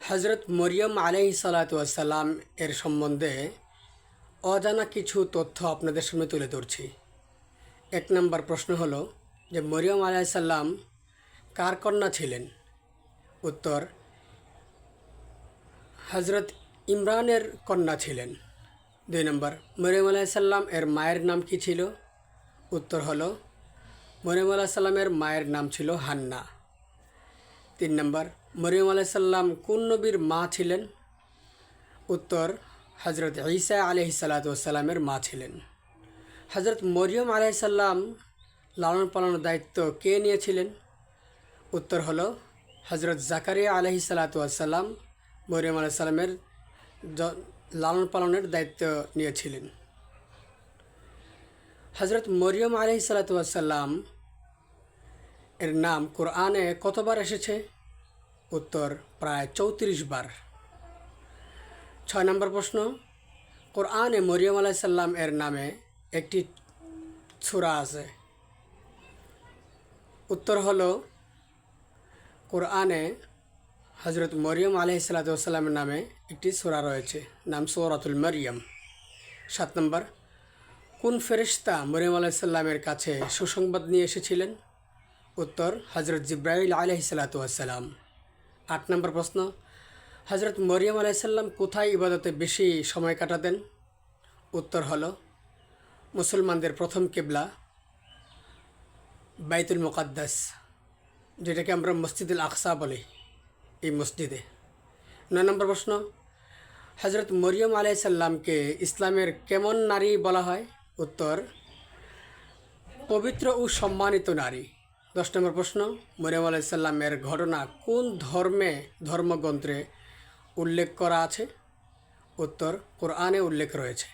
হজরত মরিয়ম আলাইহিসসালাম এর সম্বন্ধে অজানা কিছু তথ্য আপনাদের সামনে তুলে ধরছি। এক নম্বর প্রশ্ন হলো যে মরিয়ম আলাইহিসসালাম কার কন্যা ছিলেন? উত্তর, হজরত ইমরানের কন্যা ছিলেন। 2 নম্বর, মরিয়ম আলাইহিসসালাম এর মায়ের নাম কি ছিল? উত্তর হলো মরিয়ম আলাইহিসসালামের মায়ের নাম ছিল হান্না। 3 নম্বর, মরিয়ম আলাইহিসসালাম কোন নবীর মা ছিলেন? উত্তর, হজরত ঈসা আলাইহিসসালামের মা ছিলেন। হজরত মরিয়ম আলাইহিসসালাম লালন পালনের দায়িত্ব কে নিয়েছিলেন? উত্তর হলো হজরত জাকারিয়া আলাইহিসসালাম মরিয়ম আলাইহিসসালামের লালন পালনের দায়িত্ব নিয়েছিলেন। হজরত মরিয়ম আলাইহিসসালাম এর নাম কোরআনে কতবার এসেছে? উত্তর, প্রায় 34 বার। 6 নম্বর প্রশ্ন, কোরআনে মরিয়ম আলাইহিসসালাম এর নামে একটি সূরা আছে। উত্তর হলো কোরআনে হজরত মরিয়ম আলাইহিসসালামের নামে একটি সূরা রয়েছে, নাম সূরাতুল মারিয়াম। 7 নম্বর, কোন ফেরেশতা মরিয়ম আলাইহিসসালামের কাছে সুসংবাদ নিয়ে এসেছিলেন? উত্তর, হজরত জিব্রাইল আলাইহিসসালাম। 8 নম্বর প্রশ্ন, হজরত মরিয়ম আলাইহিসসালাম কোথায় ইবাদতে বেশি সময় কাটাতেন? উত্তর হলো মুসলমানদের প্রথম কিবলা বাইতুল মুকাদ্দাস, যেটাকে আমরা মসজিদুল আকসা বলি, এই মসজিদে। 9 নম্বর প্রশ্ন, হজরত মরিয়ম আলাইহিসসালামকে ইসলামের কেমন নারী বলা হয়? উত্তর, পবিত্র ও সম্মানিত নারী। 10 নম্বর প্রশ্ন, মরিয়ম আলাইহিসসালামের ঘটনা কোন ধর্মগ্রন্থে উল্লেখ করা আছে? উত্তর, কোরআনে উল্লেখ রয়েছে।